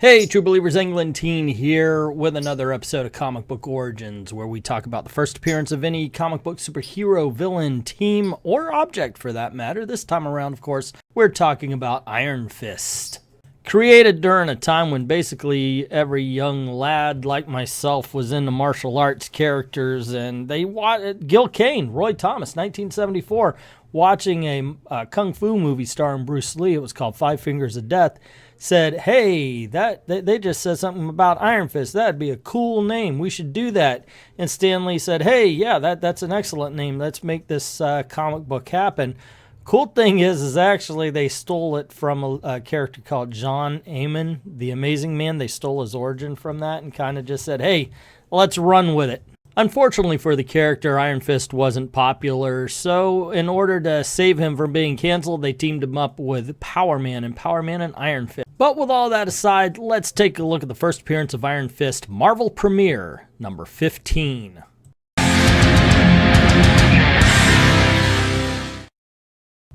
Hey, True Believers, England Teen here with another episode of Comic Book Origins, where we talk about the first appearance of any comic book superhero, villain, team, or object for that matter. This time around, of course, we're talking about Iron Fist. Created during a time when basically every young lad like myself was into martial arts characters, and they watched Gil Kane, Roy Thomas, 1974, watching a kung fu movie starring Bruce Lee. It was called Five Fingers of Death. Said, hey, they just said something about Iron Fist. That'd be a cool name. We should do that. And Stan Lee said, hey, yeah, that's an excellent name. Let's make this comic book happen. Cool thing is actually they stole it from a character called John Amon, the Amazing Man. They stole his origin from that and kind of just said, hey, let's run with it. Unfortunately for the character, Iron Fist wasn't popular, so in order to save him from being canceled, they teamed him up with Power Man and Iron Fist. But with all that aside, let's take a look at the first appearance of Iron Fist, Marvel Premiere, number 15.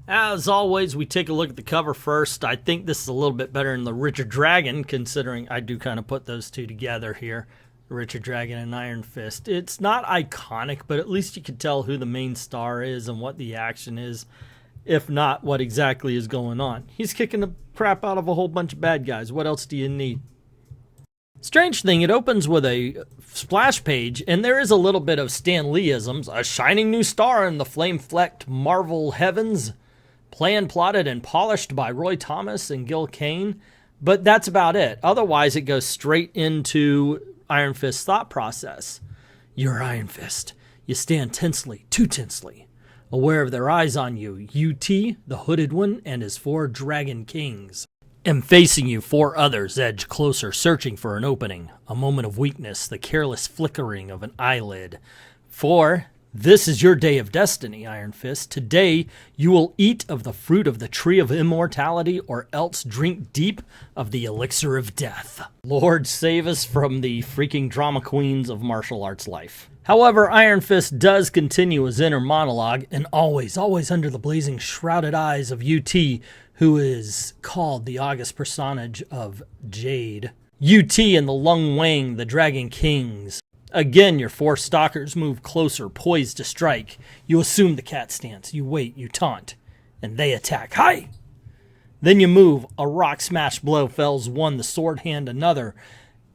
As always, we take a look at the cover first. I think this is a little bit better than the Richard Dragon, considering I do kind of put those two together here. Richard Dragon and Iron Fist. It's not iconic, but at least you can tell who the main star is and what the action is, if not what exactly is going on. He's kicking the crap out of a whole bunch of bad guys. What else do you need? Strange thing, it opens with a splash page, and there is a little bit of Stan Lee-isms. A shining new star in the flame-flecked Marvel heavens, planned, plotted, and polished by Roy Thomas and Gil Kane. But that's about it. Otherwise, it goes straight into Iron Fist's thought process. You're Iron Fist. You stand tensely, too tensely, aware of their eyes on you. UT, the hooded one, and his 4 dragon kings. And facing you, 4 others edge closer, searching for an opening. A moment of weakness, the careless flickering of an eyelid. 4. This is your day of destiny, Iron Fist. Today, you will eat of the fruit of the tree of immortality, or else drink deep of the elixir of death. Lord save us from the freaking drama queens of martial arts life. However, Iron Fist does continue his inner monologue, and always under the blazing shrouded eyes of UT, who is called the august personage of Jade. UT and the Lung Wang, the Dragon Kings. Again, your 4 stalkers move closer, poised to strike. You assume the cat stance. You wait, you taunt, and they attack. Hi! Then you move. A rock smash blow fells one, the sword hand another,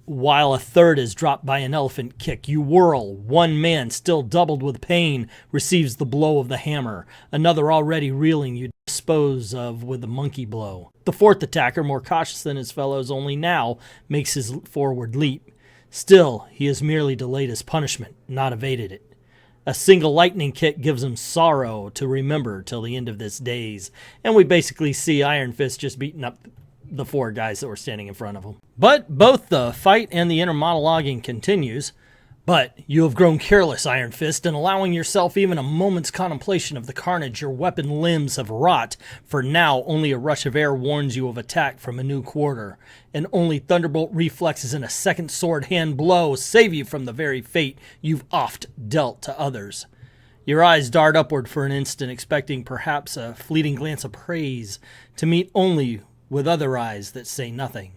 while a third is dropped by an elephant kick. You whirl. One man, still doubled with pain, receives the blow of the hammer. Another, already reeling, you dispose of with the monkey blow. The 4th attacker, more cautious than his fellows, only now makes his forward leap. Still, he has merely delayed his punishment, not evaded it. A single lightning kick gives him sorrow to remember till the end of this days. And we basically see Iron Fist just beating up the 4 guys that were standing in front of him. But both the fight and the inner monologuing continues. But you have grown careless, Iron Fist, in allowing yourself even a moment's contemplation of the carnage your weapon limbs have wrought. For now, only a rush of air warns you of attack from a new quarter, and only thunderbolt reflexes and a second sword hand blow save you from the very fate you've oft dealt to others. Your eyes dart upward for an instant, expecting perhaps a fleeting glance of praise, to meet only with other eyes that say nothing.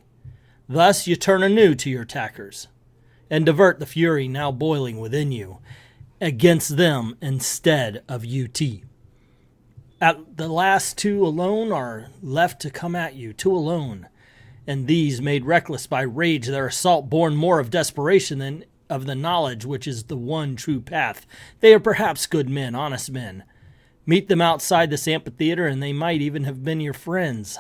Thus you turn anew to your attackers, and divert the fury now boiling within you against them instead of UT. At the last 2 alone are left to come at you, 2 alone, and these made reckless by rage, their assault born more of desperation than of the knowledge which is the one true path. They are perhaps good men, honest men. Meet them outside this amphitheater and they might even have been your friends.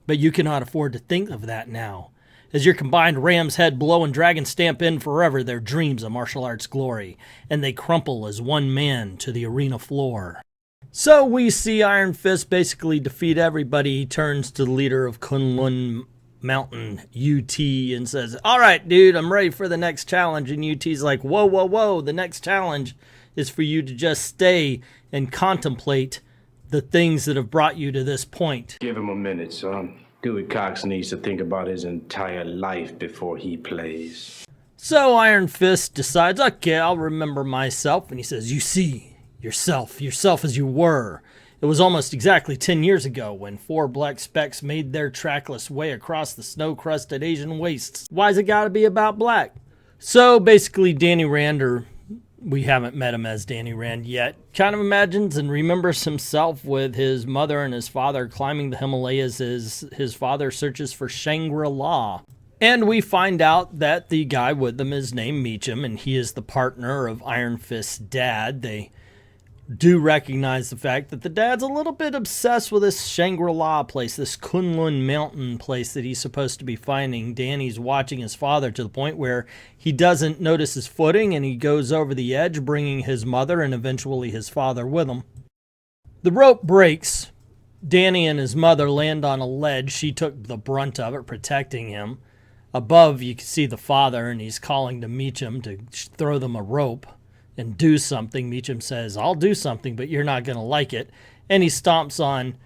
But you cannot afford to think of that now, as your combined ram's head blow and dragon stamp in forever their dreams of martial arts glory, and they crumple as one man to the arena floor. So we see Iron Fist basically defeat everybody. He turns to the leader of Kunlun Mountain, UT, and says, all right, dude, I'm ready for the next challenge. And UT's like, whoa, the next challenge is for you to just stay and contemplate the things that have brought you to this point. Give him a minute, son. Dewey Cox needs to think about his entire life before he plays. So Iron Fist decides, okay, I'll remember myself. And he says, you see, yourself as you were, It was almost exactly 10 years ago when 4 black specks made their trackless way across the snow-crusted Asian wastes. Why's it gotta be about black? So basically Danny Rand, or we haven't met him as Danny Rand yet, kind of imagines and remembers himself with his mother and his father climbing the Himalayas as his father searches for Shangri-La. And we find out that the guy with them is named Meacham, and he is the partner of Iron Fist's dad. They do recognize the fact that the dad's a little bit obsessed with this Shangri-La place, this Kunlun mountain place that he's supposed to be finding. Danny's watching his father to the point where he doesn't notice his footing, and he goes over the edge, bringing his mother and eventually his father with him. The rope breaks. Danny and his mother land on a ledge. She took the brunt of it, protecting him. Above, you can see the father, and he's calling to Meacham to throw them a rope and do something. Meacham says, I'll do something, but you're not going to like it. And he stomps on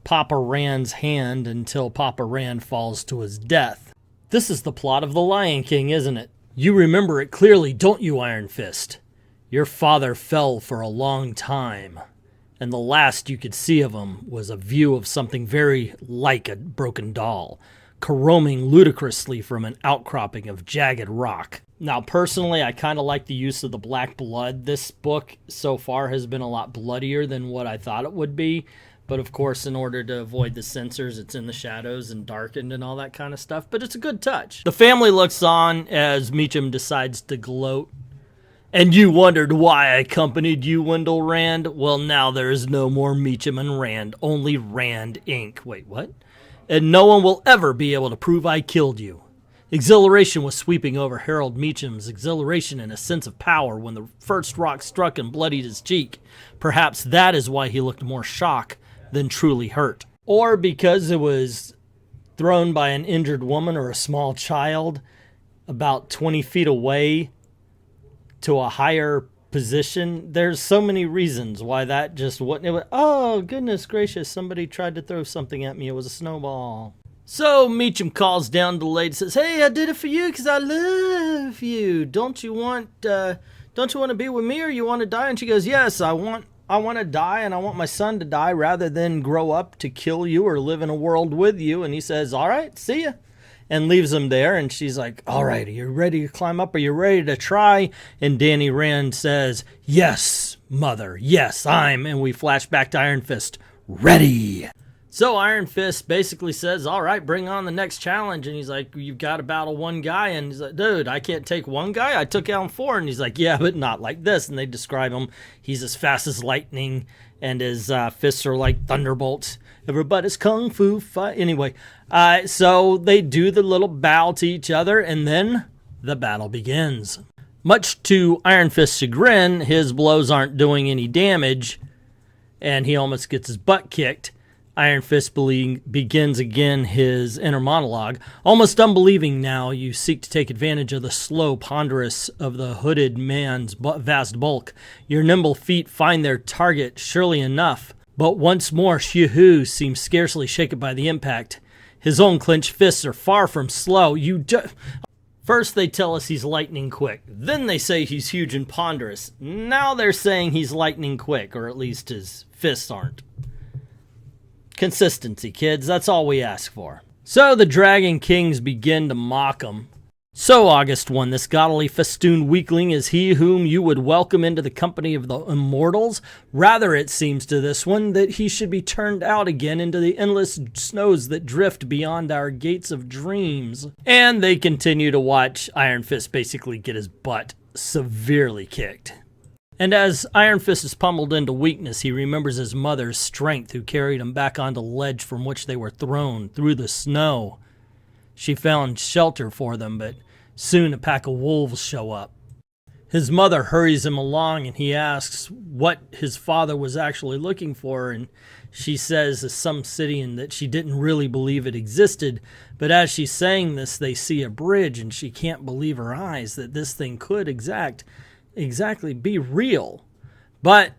Papa Rand's hand until Papa Rand falls to his death. This is the plot of The Lion King, isn't it? You remember it clearly, don't you, Iron Fist? Your father fell for a long time, and the last you could see of him was a view of something very like a broken doll, caroming ludicrously from an outcropping of jagged rock. Now, personally, I kind of like the use of the black blood. This book so far has been a lot bloodier than what I thought it would be. But of course, in order to avoid the censors, it's in the shadows and darkened and all that kind of stuff. But it's a good touch. The family looks on as Meacham decides to gloat. And you wondered why I accompanied you, Wendell Rand? Well, now there is no more Meacham and Rand, only Rand Inc. Wait, what? And no one will ever be able to prove I killed you. Exhilaration was sweeping over Harold Meacham's exhilaration and a sense of power when the first rock struck and bloodied his cheek. Perhaps that is why he looked more shocked than truly hurt. Or because it was thrown by an injured woman or a small child about 20 feet away to a higher position. There's so many reasons why that just wouldn't. It was, oh, goodness gracious, somebody tried to throw something at me. It was a snowball. So Meacham calls down to the lady and says, hey, I did it for you because I love you. Don't you want to be with me, or you want to die? And she goes, yes, I want to die, and I want my son to die rather than grow up to kill you or live in a world with you. And he says, all right, see ya. And leaves him there. And she's like, all right, are you ready to climb up? Are you ready to try? And Danny Rand says, yes, mother, yes, and we flash back to Iron Fist, ready. So Iron Fist basically says, all right, bring on the next challenge. And he's like, you've got to battle one guy. And he's like, dude, I can't take one guy. I took out 4. And he's like, yeah, but not like this. And they describe him. He's as fast as lightning, and his fists are like thunderbolts. Everybody's kung fu fight. Anyway, so they do the little bow to each other, and then the battle begins. Much to Iron Fist's chagrin, his blows aren't doing any damage, and he almost gets his butt kicked. Iron Fist begins again his inner monologue. Almost unbelieving now, you seek to take advantage of the slow ponderous of the hooded man's vast bulk. Your nimble feet find their target surely enough. But once more, Shihu seems scarcely shaken by the impact. His own clenched fists are far from slow. First they tell us he's lightning quick. Then they say he's huge and ponderous. Now they're saying he's lightning quick, or at least his fists aren't. Consistency, kids. That's all we ask for. So the Dragon Kings begin to mock him. So, August 1, this gaudily festooned weakling is he whom you would welcome into the company of the immortals? Rather, it seems to this one that he should be turned out again into the endless snows that drift beyond our gates of dreams. And they continue to watch Iron Fist basically get his butt severely kicked. And as Iron Fist is pummeled into weakness, he remembers his mother's strength, who carried him back onto the ledge from which they were thrown through the snow. She found shelter for them, but soon a pack of wolves show up. His mother hurries him along, and he asks what his father was actually looking for, and she says it's some city and that she didn't really believe it existed. But as she's saying this, they see a bridge, and she can't believe her eyes that this thing could exactly be real. But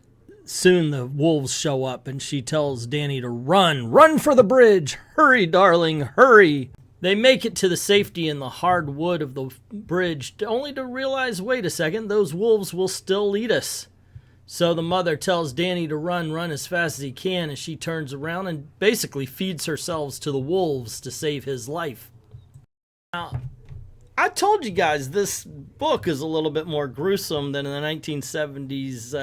soon the wolves show up, and she tells Danny to run for the bridge. Hurry, darling, hurry. They make it to the safety in the hard wood of the bridge, only to realize, wait a second, those wolves will still eat us. So the mother tells Danny to run as fast as he can, as she turns around and basically feeds herself to the wolves to save his life. Now, I told you guys this book is a little bit more gruesome than the 1970s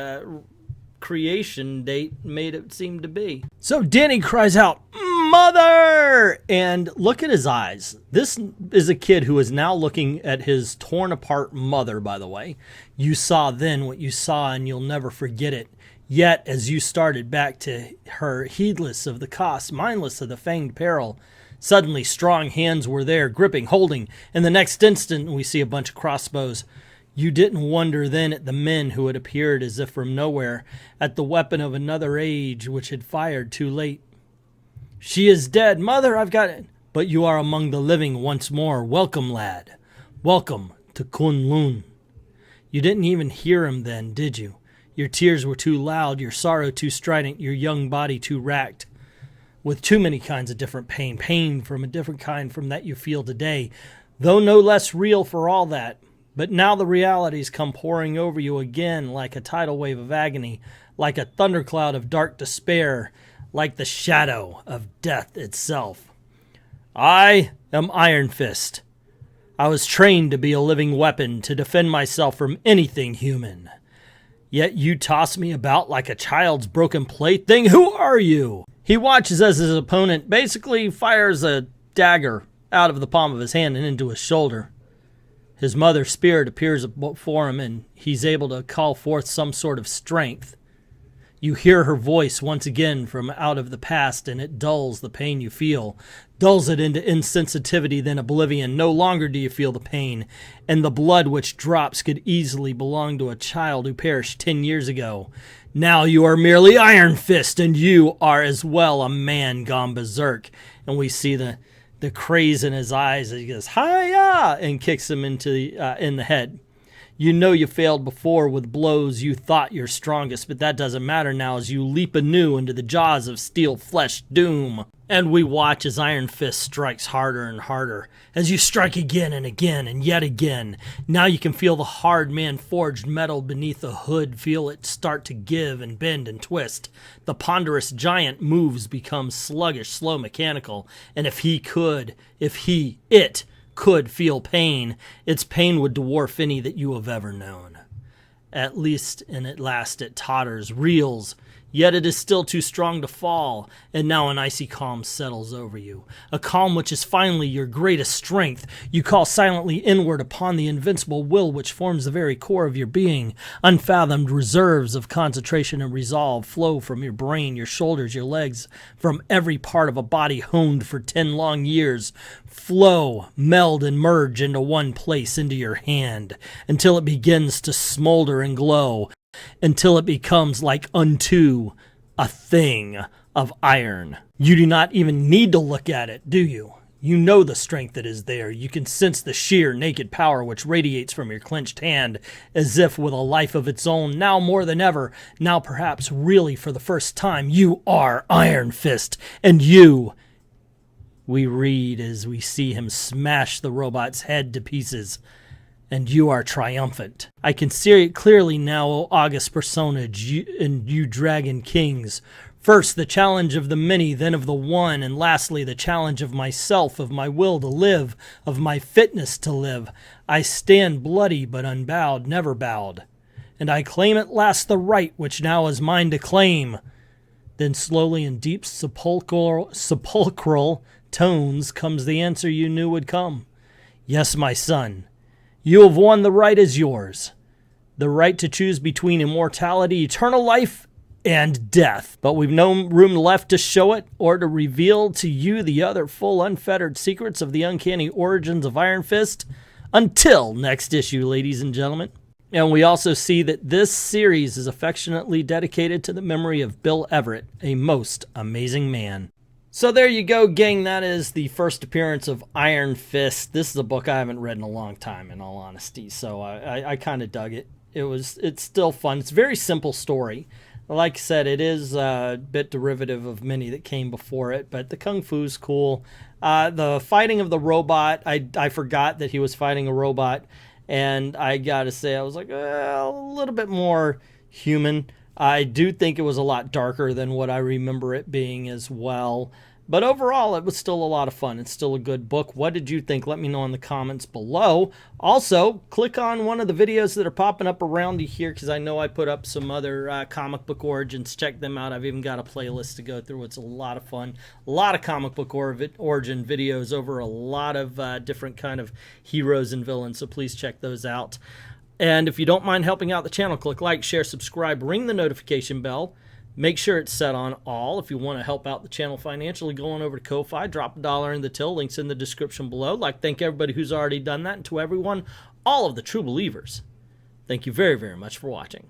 creation date made it seem to be. So Danny cries out, "Mother!" And look at his eyes. This is a kid who is now looking at his torn apart mother, by the way. You saw then what you saw and you'll never forget it. Yet, as you started back to her, heedless of the cost, mindless of the fanged peril, suddenly strong hands were there, gripping, holding, and the next instant we see a bunch of crossbows. You didn't wonder then at the men who had appeared as if from nowhere, at the weapon of another age which had fired too late. "She is dead. Mother, I've got it. But you are among the living once more. Welcome, lad. Welcome to Kunlun." You didn't even hear him then, did you? Your tears were too loud, your sorrow too strident, your young body too racked with too many kinds of different pain. Pain from a different kind from that you feel today, though no less real for all that. But now the realities come pouring over you again like a tidal wave of agony, like a thundercloud of dark despair, like the shadow of death itself. I am Iron Fist. I was trained to be a living weapon, to defend myself from anything human. Yet you toss me about like a child's broken plaything. Who are you? He watches as his opponent basically fires a dagger out of the palm of his hand and into his shoulder. His mother's spirit appears before him, and he's able to call forth some sort of strength. You hear her voice once again from out of the past, and it dulls the pain you feel, dulls it into insensitivity, then oblivion. No longer do you feel the pain, and the blood which drops could easily belong to a child who perished 10 years ago. Now you are merely Iron Fist, and you are as well a man gone berserk. And we see the craze in his eyes as he goes, "Hi-ya!" and kicks him into in the head. You know you failed before with blows you thought your strongest, but that doesn't matter now as you leap anew into the jaws of steel-fleshed doom. And we watch as Iron Fist strikes harder and harder. As you strike again and again and yet again, now you can feel the hard man-forged metal beneath the hood, feel it start to give and bend and twist. The ponderous giant moves become sluggish, slow, mechanical, and if it could feel pain, its pain would dwarf any that you have ever known. At least, and at last it totters, reels, yet it is still too strong to fall, and now an icy calm settles over you. A calm which is finally your greatest strength. You call silently inward upon the invincible will which forms the very core of your being. Unfathomed reserves of concentration and resolve flow from your brain, your shoulders, your legs, from every part of a body honed for 10 long years. Flow, meld, and merge into one place, into your hand, until it begins to smolder and glow, until it becomes like unto a thing of iron. You do not even need to look at it, do you? You know the strength that is there. You can sense the sheer, naked power which radiates from your clenched hand, as if with a life of its own. Now more than ever, now perhaps really for the first time, you are Iron Fist, and you... We read as we see him smash the robot's head to pieces. And you are triumphant. I can see it clearly now, O august personage, and you dragon kings. First, the challenge of the many, then of the one, and lastly, the challenge of myself, of my will to live, of my fitness to live. I stand bloody but unbowed, never bowed. And I claim at last the right which now is mine to claim. Then slowly in deep sepulchral tones comes the answer you knew would come. Yes, my son. You have won. The right is yours. The right to choose between immortality, eternal life, and death. But we've no room left to show it or to reveal to you the other full unfettered secrets of the uncanny origins of Iron Fist until next issue, ladies and gentlemen. And we also see that this series is affectionately dedicated to the memory of Bill Everett, a most amazing man. So there you go, gang. That is the first appearance of Iron Fist. This is a book I haven't read in a long time, in all honesty, so I kind of dug it. It's still fun. It's a very simple story. Like I said, it is a bit derivative of many that came before it, but the kung fu's cool. The fighting of the robot, I forgot that he was fighting a robot, and I gotta say, I was like, a little bit more human. I do think it was a lot darker than what I remember it being as well. But overall, it was still a lot of fun. It's still a good book. What did you think? Let me know in the comments below. Also, click on one of the videos that are popping up around you here, because I know I put up some other comic book origins. Check them out. I've even got a playlist to go through. It's a lot of fun. A lot of comic book origin videos over a lot of different kind of heroes and villains, so please check those out. And if you don't mind helping out the channel, click like, share, subscribe, ring the notification bell. Make sure it's set on all. If you want to help out the channel financially, go on over to Ko-Fi, drop $1 in the till. Links in the description below. I'd like to thank everybody who's already done that, and to everyone, all of the true believers, thank you very, very much for watching.